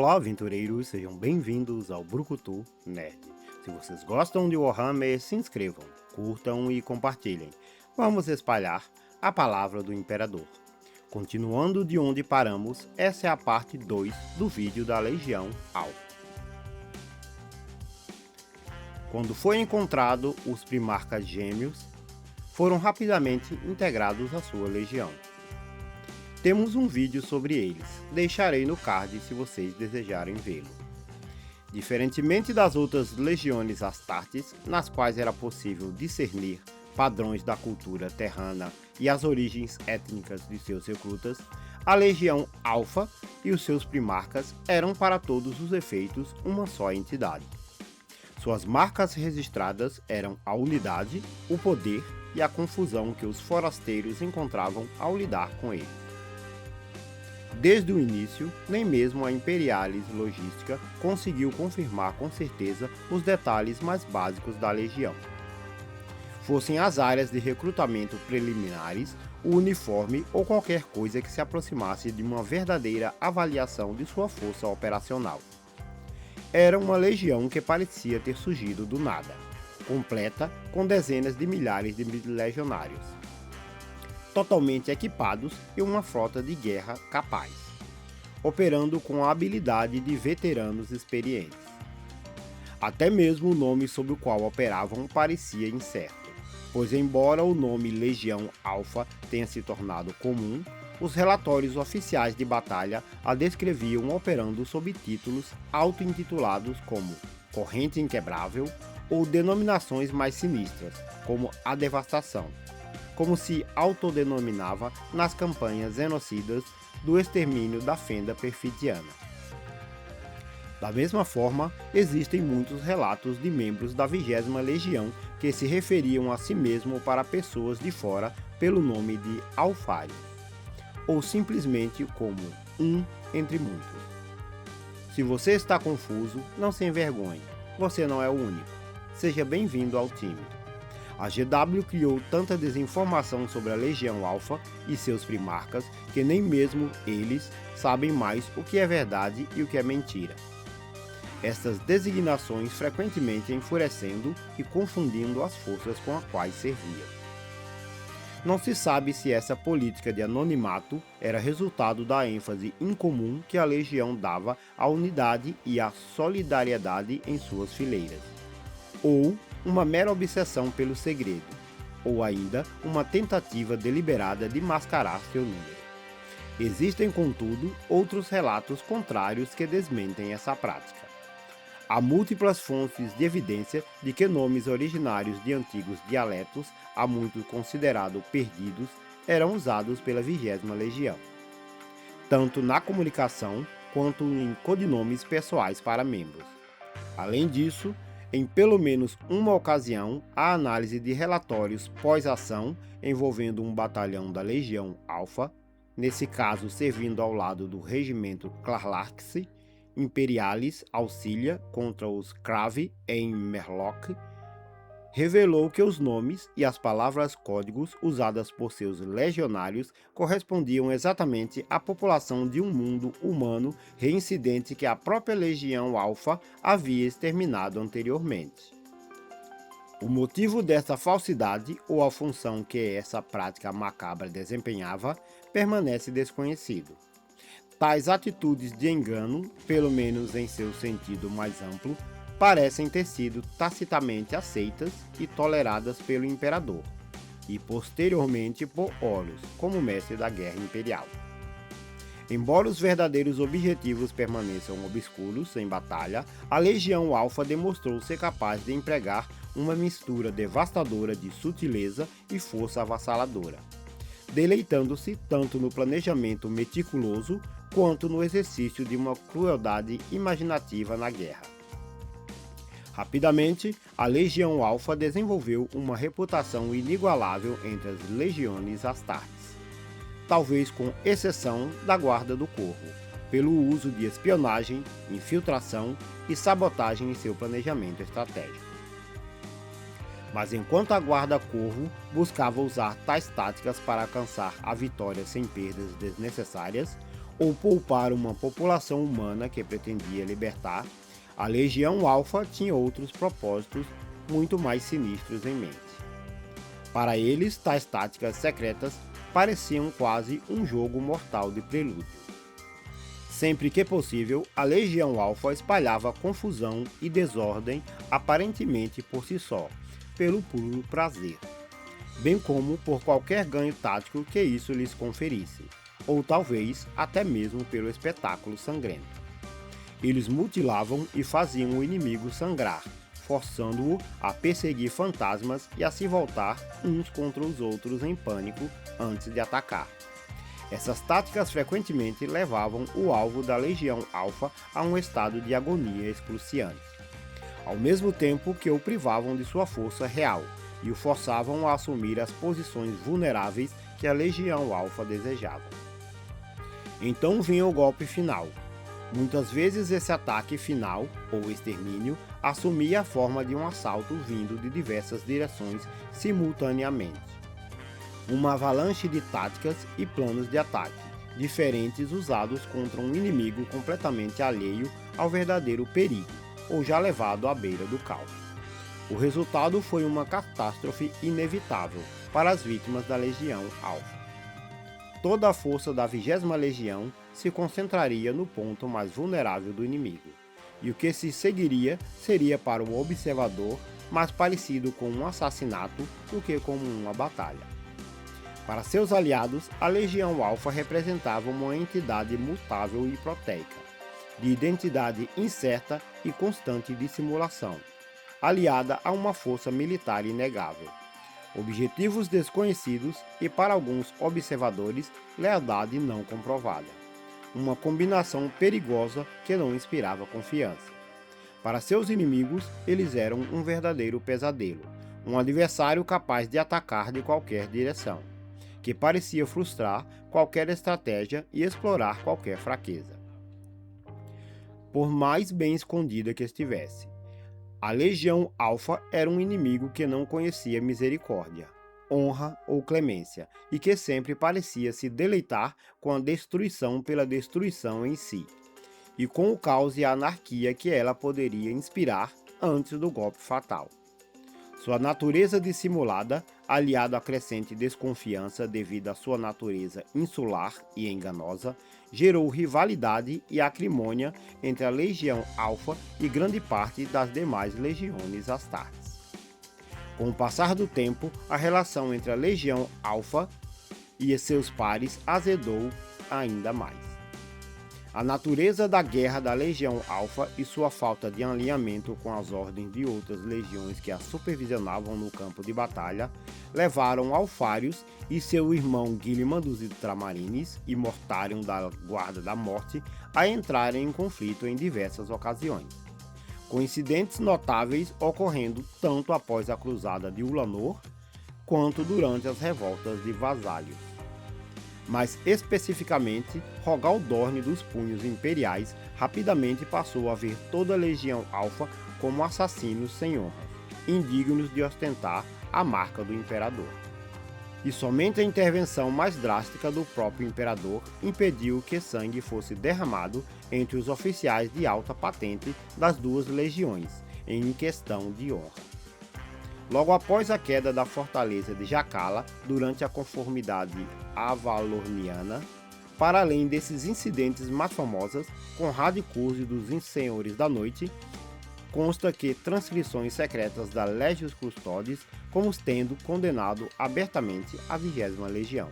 Olá, aventureiros, sejam bem-vindos ao Brucutu Nerd. Se vocês gostam de Warhammer, se inscrevam, curtam e compartilhem. Vamos espalhar a palavra do Imperador. Continuando de onde paramos, essa é a parte 2 do vídeo da Legião Alpha. Quando foi encontrado, os primarcas gêmeos foram rapidamente integrados à sua legião. Temos um vídeo sobre eles, deixarei no card se vocês desejarem vê-lo. Diferentemente das outras legiões Astartes, nas quais era possível discernir padrões da cultura terrana e as origens étnicas de seus recrutas, a Legião Alpha e os seus primarcas eram para todos os efeitos uma só entidade. Suas marcas registradas eram a unidade, o poder e a confusão que os forasteiros encontravam ao lidar com eles. Desde o início, nem mesmo a Imperialis Logística conseguiu confirmar com certeza os detalhes mais básicos da legião. Fossem as áreas de recrutamento preliminares, o uniforme ou qualquer coisa que se aproximasse de uma verdadeira avaliação de sua força operacional. Era uma legião que parecia ter surgido do nada, completa com dezenas de milhares de legionários, totalmente equipados e uma frota de guerra capaz, operando com a habilidade de veteranos experientes. Até mesmo o nome sob o qual operavam parecia incerto, pois embora o nome Legião Alpha tenha se tornado comum, os relatórios oficiais de batalha a descreviam operando sob títulos auto-intitulados como Corrente Inquebrável ou denominações mais sinistras, como a Devastação, como se autodenominava nas campanhas genocidas do extermínio da fenda perfidiana. Da mesma forma, existem muitos relatos de membros da 20ª Legião que se referiam a si mesmo para pessoas de fora pelo nome de Alfari, ou simplesmente como um entre muitos. Se você está confuso, não se envergonhe, você não é o único. Seja bem-vindo ao time. A GW criou tanta desinformação sobre a Legião Alpha e seus primarcas que nem mesmo eles sabem mais o que é verdade e o que é mentira. Estas designações frequentemente enfurecendo e confundindo as forças com as quais serviam. Não se sabe se essa política de anonimato era resultado da ênfase incomum que a Legião dava à unidade e à solidariedade em suas fileiras, ou uma mera obsessão pelo segredo, ou ainda uma tentativa deliberada de mascarar seu número. Existem, contudo, outros relatos contrários que desmentem essa prática. Há múltiplas fontes de evidência de que nomes originários de antigos dialetos, há muito considerados perdidos, eram usados pela 20ª Legião, tanto na comunicação quanto em codinomes pessoais para membros. Além disso, em pelo menos uma ocasião, a análise de relatórios pós-ação envolvendo um batalhão da Legião Alpha, nesse caso servindo ao lado do regimento Clarlax Imperialis Auxilia contra os Crave em Merlock, revelou que os nomes e as palavras-códigos usadas por seus legionários correspondiam exatamente à população de um mundo humano reincidente que a própria Legião Alpha havia exterminado anteriormente. O motivo dessa falsidade ou a função que essa prática macabra desempenhava permanece desconhecido. Tais atitudes de engano, pelo menos em seu sentido mais amplo, parecem ter sido tacitamente aceitas e toleradas pelo imperador, e posteriormente por Horus, como mestre da guerra imperial. Embora os verdadeiros objetivos permaneçam obscuros em batalha, a Legião Alpha demonstrou ser capaz de empregar uma mistura devastadora de sutileza e força avassaladora, deleitando-se tanto no planejamento meticuloso quanto no exercício de uma crueldade imaginativa na guerra. Rapidamente, a Legião Alpha desenvolveu uma reputação inigualável entre as legiões Astartes, talvez com exceção da Guarda do Corvo, pelo uso de espionagem, infiltração e sabotagem em seu planejamento estratégico. Mas enquanto a Guarda Corvo buscava usar tais táticas para alcançar a vitória sem perdas desnecessárias, ou poupar uma população humana que pretendia libertar, a Legião Alfa tinha outros propósitos muito mais sinistros em mente. Para eles, tais táticas secretas pareciam quase um jogo mortal de prelúdio. Sempre que possível, a Legião Alfa espalhava confusão e desordem aparentemente por si só, pelo puro prazer, bem como por qualquer ganho tático que isso lhes conferisse, ou talvez até mesmo pelo espetáculo sangrento. Eles mutilavam e faziam o inimigo sangrar, forçando-o a perseguir fantasmas e a se voltar uns contra os outros em pânico antes de atacar. Essas táticas frequentemente levavam o alvo da Legião Alfa a um estado de agonia excruciante, ao mesmo tempo que o privavam de sua força real e o forçavam a assumir as posições vulneráveis que a Legião Alfa desejava. Então vinha o golpe final. Muitas vezes esse ataque final, ou extermínio, assumia a forma de um assalto vindo de diversas direções simultaneamente. Uma avalanche de táticas e planos de ataque, diferentes usados contra um inimigo completamente alheio ao verdadeiro perigo, ou já levado à beira do caos. O resultado foi uma catástrofe inevitável para as vítimas da Legião Alfa. Toda a força da 20ª Legião se concentraria no ponto mais vulnerável do inimigo, e o que se seguiria seria para o observador mais parecido com um assassinato do que com uma batalha. Para seus aliados, a Legião Alfa representava uma entidade mutável e proteica, de identidade incerta e constante dissimulação, aliada a uma força militar inegável, objetivos desconhecidos e, para alguns observadores, lealdade não comprovada. Uma combinação perigosa que não inspirava confiança. Para seus inimigos, eles eram um verdadeiro pesadelo, um adversário capaz de atacar de qualquer direção, que parecia frustrar qualquer estratégia e explorar qualquer fraqueza. Por mais bem escondida que estivesse, a Legião Alfa era um inimigo que não conhecia misericórdia, honra ou clemência, e que sempre parecia se deleitar com a destruição pela destruição em si, e com o caos e a anarquia que ela poderia inspirar antes do golpe fatal. Sua natureza dissimulada, aliado à crescente desconfiança devido à sua natureza insular e enganosa, gerou rivalidade e acrimônia entre a Legião Alfa e grande parte das demais legiões Astartes. Com o passar do tempo, a relação entre a Legião Alfa e seus pares azedou ainda mais. A natureza da guerra da Legião Alfa e sua falta de alinhamento com as ordens de outras legiões que a supervisionavam no campo de batalha levaram Alfarius e seu irmão Guilliman dos Ultramarines e Mortarion da Guarda da Morte a entrarem em conflito em diversas ocasiões, com incidentes notáveis ocorrendo tanto após a cruzada de Ulanor quanto durante as revoltas de Vasálios. Mas especificamente, Rogaldorn dos Punhos Imperiais rapidamente passou a ver toda a Legião Alfa como assassinos sem honra, indignos de ostentar a marca do Imperador. E somente a intervenção mais drástica do próprio Imperador impediu que sangue fosse derramado entre os oficiais de alta patente das duas legiões, em questão de honra. Logo após a queda da fortaleza de Jacala, durante a conformidade avalorniana, para além desses incidentes mais famosos, Conrado e Curzio dos Senhores da Noite, consta que transcrições secretas da Legios Custodes como tendo condenado abertamente a 20ª Legião,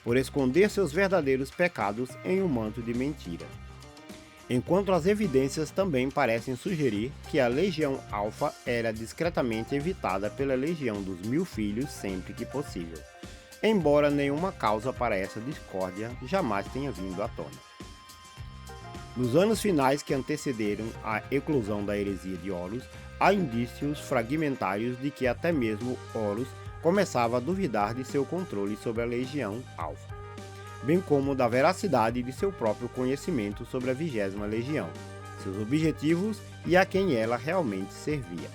por esconder seus verdadeiros pecados em um manto de mentira. Enquanto as evidências também parecem sugerir que a Legião Alfa era discretamente evitada pela Legião dos Mil Filhos sempre que possível, embora nenhuma causa para essa discórdia jamais tenha vindo à tona. Nos anos finais que antecederam a eclosão da heresia de Horus, há indícios fragmentários de que até mesmo Horus começava a duvidar de seu controle sobre a Legião Alfa, bem como da veracidade de seu próprio conhecimento sobre a 20ª Legião, seus objetivos e a quem ela realmente servia.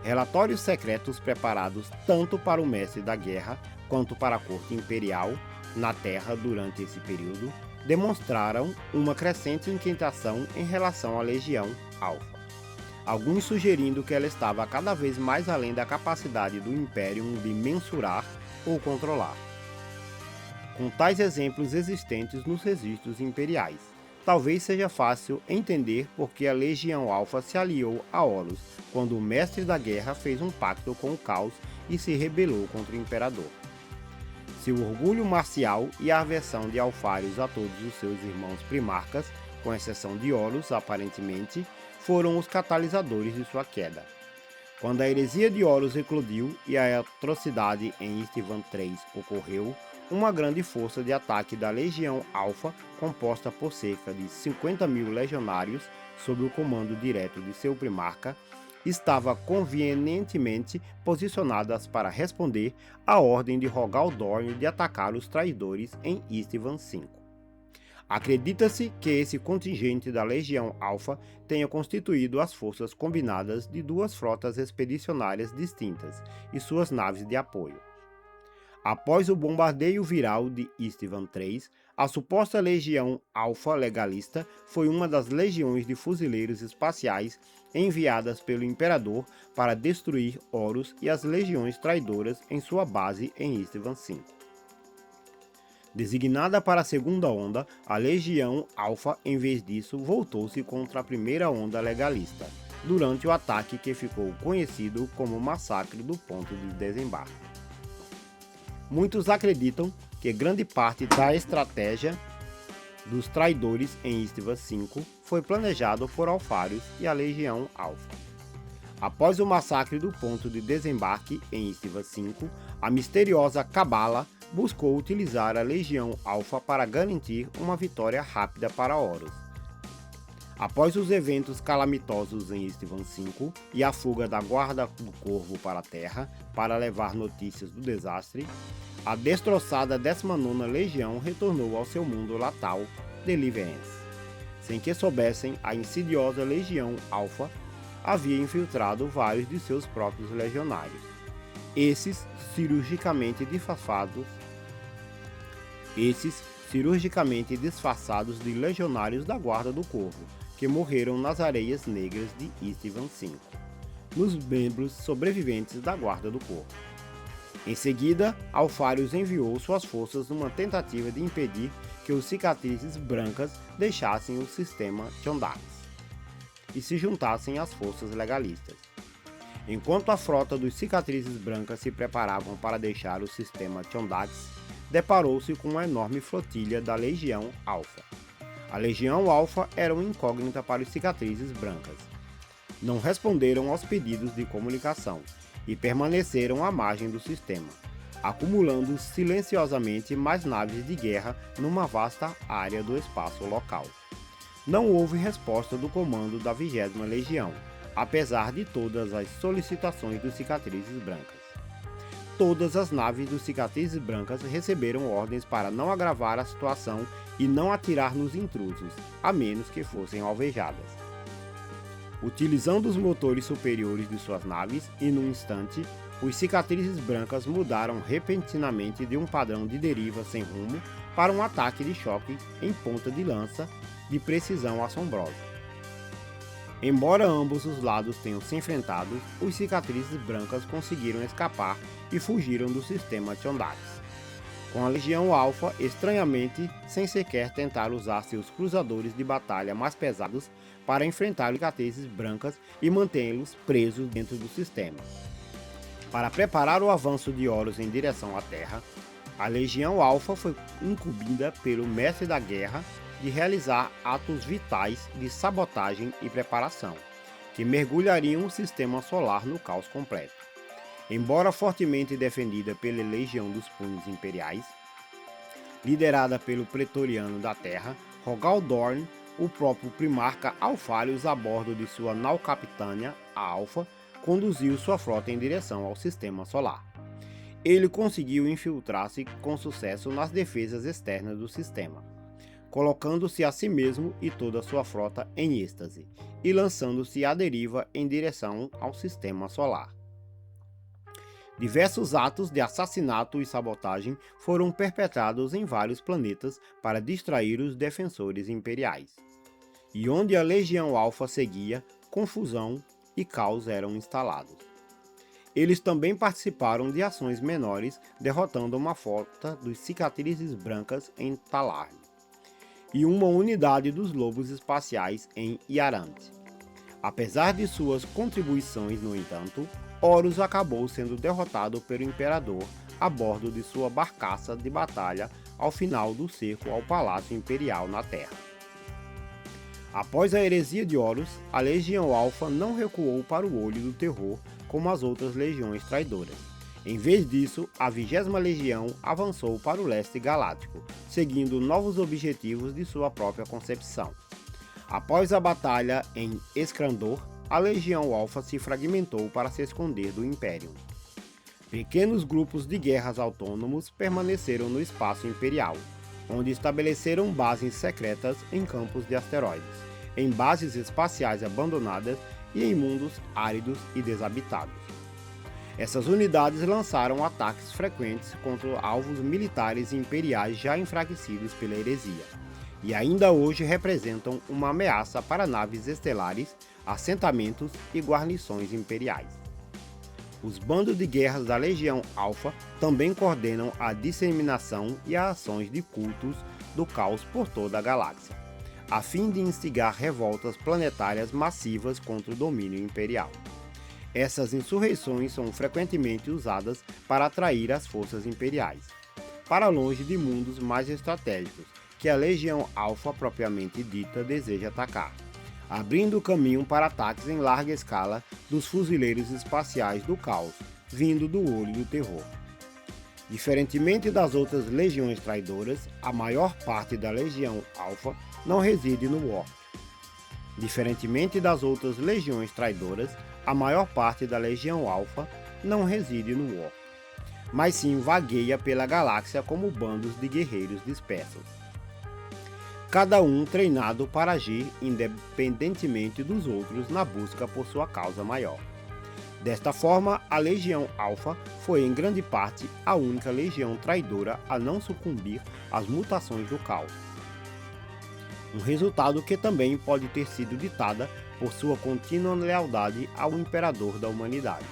Relatórios secretos preparados tanto para o mestre da guerra quanto para a corte imperial na Terra durante esse período demonstraram uma crescente inquietação em relação à Legião Alpha, alguns sugerindo que ela estava cada vez mais além da capacidade do Imperium de mensurar ou controlar. Com tais exemplos existentes nos registros imperiais, talvez seja fácil entender por que a Legião Alpha se aliou a Horus quando o Mestre da Guerra fez um pacto com o Caos e se rebelou contra o Imperador. Seu orgulho marcial e a aversão de Alfarius a todos os seus irmãos primarcas, com exceção de Horus, aparentemente, foram os catalisadores de sua queda. Quando a heresia de Horus eclodiu e a atrocidade em Istvan III ocorreu, uma grande força de ataque da Legião Alpha, composta por cerca de 50.000 legionários sob o comando direto de seu primarca, estava convenientemente posicionadas para responder à ordem de Rogal Dorn de atacar os traidores em Istvan V. Acredita-se que esse contingente da Legião Alpha tenha constituído as forças combinadas de duas frotas expedicionárias distintas e suas naves de apoio. Após o bombardeio viral de Istvan III, a suposta Legião Alpha Legalista foi uma das legiões de fuzileiros espaciais enviadas pelo Imperador para destruir Horus e as legiões traidoras em sua base em Istvan V. Designada para a segunda onda, a Legião Alpha, em vez disso, voltou-se contra a primeira onda legalista, durante o ataque que ficou conhecido como Massacre do Ponto de Desembarque. Muitos acreditam que grande parte da estratégia dos traidores em Istvan V foi planejado por Alfarius e a Legião Alpha. Após o massacre do ponto de desembarque em Istvan V, a misteriosa Cabala buscou utilizar a Legião Alpha para garantir uma vitória rápida para Horus. Após os eventos calamitosos em Istvan V e a fuga da Guarda do Corvo para a Terra para levar notícias do desastre, a destroçada 19ª Legião retornou ao seu mundo natal, Deliverance. Sem que soubessem, a insidiosa Legião Alpha havia infiltrado vários de seus próprios legionários. Esses cirurgicamente disfarçados de legionários da Guarda do Corvo, que morreram nas areias negras de Istvan V, nos membros sobreviventes da Guarda do Corvo. Em seguida, Alfarius enviou suas forças numa tentativa de impedir que os Cicatrizes Brancas deixassem o sistema Chondax e se juntassem às forças legalistas. Enquanto a frota dos Cicatrizes Brancas se preparavam para deixar o sistema Chondax, deparou-se com uma enorme flotilha da Legião Alpha. A Legião Alpha era uma incógnita para os Cicatrizes Brancas. Não responderam aos pedidos de comunicação e permaneceram à margem do sistema, acumulando silenciosamente mais naves de guerra numa vasta área do espaço local. Não houve resposta do comando da 20ª Legião, apesar de todas as solicitações dos Cicatrizes Brancas. Todas as naves dos Cicatrizes Brancas receberam ordens para não agravar a situação e não atirar nos intrusos, a menos que fossem alvejadas. Utilizando os motores superiores de suas naves, e num instante, os Cicatrizes Brancas mudaram repentinamente de um padrão de deriva sem rumo para um ataque de choque em ponta de lança de precisão assombrosa. Embora ambos os lados tenham se enfrentado, os Cicatrizes Brancas conseguiram escapar e fugiram do sistema Chondax, com a Legião Alpha estranhamente sem sequer tentar usar seus cruzadores de batalha mais pesados para enfrentar os Cicatrizes Brancas e mantê-los presos dentro do sistema. Para preparar o avanço de Horus em direção à Terra, a Legião Alpha foi incumbida pelo Mestre da Guerra de realizar atos vitais de sabotagem e preparação, que mergulhariam o sistema solar no caos completo. Embora fortemente defendida pela Legião dos Punhos Imperiais, liderada pelo Pretoriano da Terra, Rogal Dorn, o próprio primarca Alfarius, a bordo de sua nau capitânia, a Alpha, conduziu sua frota em direção ao sistema solar. Ele conseguiu infiltrar-se com sucesso nas defesas externas do sistema, colocando-se a si mesmo e toda sua frota em êxtase, e lançando-se à deriva em direção ao sistema solar. Diversos atos de assassinato e sabotagem foram perpetrados em vários planetas para distrair os defensores imperiais. E onde a Legião Alpha seguia, confusão e caos eram instalados. Eles também participaram de ações menores, derrotando uma frota dos Cicatrizes Brancas em Talarn e uma unidade dos Lobos Espaciais em Iarante. Apesar de suas contribuições, no entanto, Horus acabou sendo derrotado pelo Imperador a bordo de sua barcaça de batalha ao final do cerco ao Palácio Imperial na Terra. Após a heresia de Horus, a Legião Alpha não recuou para o Olho do Terror como as outras legiões traidoras. Em vez disso, a 20ª Legião avançou para o leste galáctico, seguindo novos objetivos de sua própria concepção. Após a batalha em Escrandor, a Legião Alpha se fragmentou para se esconder do Império. Pequenos grupos de guerras autônomos permaneceram no espaço imperial, onde estabeleceram bases secretas em campos de asteroides, em bases espaciais abandonadas e em mundos áridos e desabitados. Essas unidades lançaram ataques frequentes contra alvos militares imperiais já enfraquecidos pela heresia, e ainda hoje representam uma ameaça para naves estelares, assentamentos e guarnições imperiais. Os bandos de guerras da Legião Alpha também coordenam a disseminação e as ações de cultos do caos por toda a galáxia, a fim de instigar revoltas planetárias massivas contra o domínio imperial. Essas insurreições são frequentemente usadas para atrair as forças imperiais para longe de mundos mais estratégicos que a Legião Alpha propriamente dita deseja atacar, abrindo caminho para ataques em larga escala dos fuzileiros espaciais do caos, vindo do Olho do Terror. Diferentemente das outras legiões traidoras, a maior parte da Legião Alpha não reside no Warp. Diferentemente das outras legiões traidoras, a maior parte da Legião Alpha não reside no Warp, mas sim vagueia pela galáxia como bandos de guerreiros dispersos, cada um treinado para agir independentemente dos outros na busca por sua causa maior. Desta forma, a Legião Alpha foi em grande parte a única legião traidora a não sucumbir às mutações do caos. Um resultado que também pode ter sido ditada por sua contínua lealdade ao Imperador da Humanidade,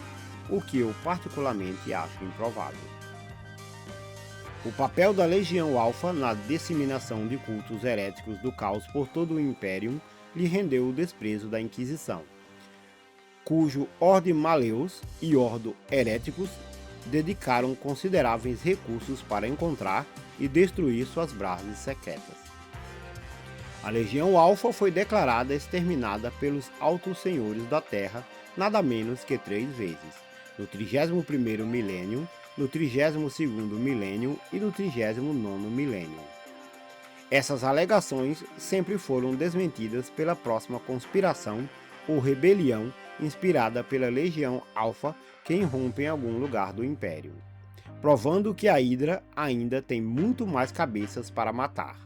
o que eu particularmente acho improvável. O papel da Legião Alpha na disseminação de cultos heréticos do caos por todo o Imperium lhe rendeu o desprezo da Inquisição, cujo Ordem Malleus e Ordo Heréticos dedicaram consideráveis recursos para encontrar e destruir suas bases secretas. A Legião Alpha foi declarada exterminada pelos Altos Senhores da Terra nada menos que 3 vezes, no 31º milênio, no 32º milênio e no 39º milênio. Essas alegações sempre foram desmentidas pela próxima conspiração ou rebelião inspirada pela Legião Alpha que irrompe em algum lugar do Império, provando que a Hydra ainda tem muito mais cabeças para matar.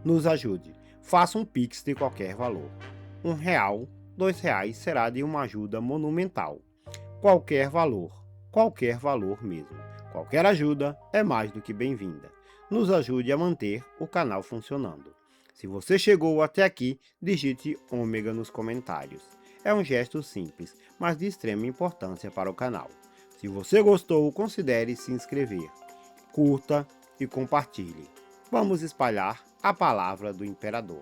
Nos ajude. Faça um Pix de qualquer valor. R$1, R$2 será de uma ajuda monumental. Qualquer valor mesmo. Qualquer ajuda é mais do que bem-vinda. Nos ajude a manter o canal funcionando. Se você chegou até aqui, digite ômega nos comentários. É um gesto simples, mas de extrema importância para o canal. Se você gostou, considere se inscrever, curta e compartilhe. Vamos espalhar a palavra do Imperador.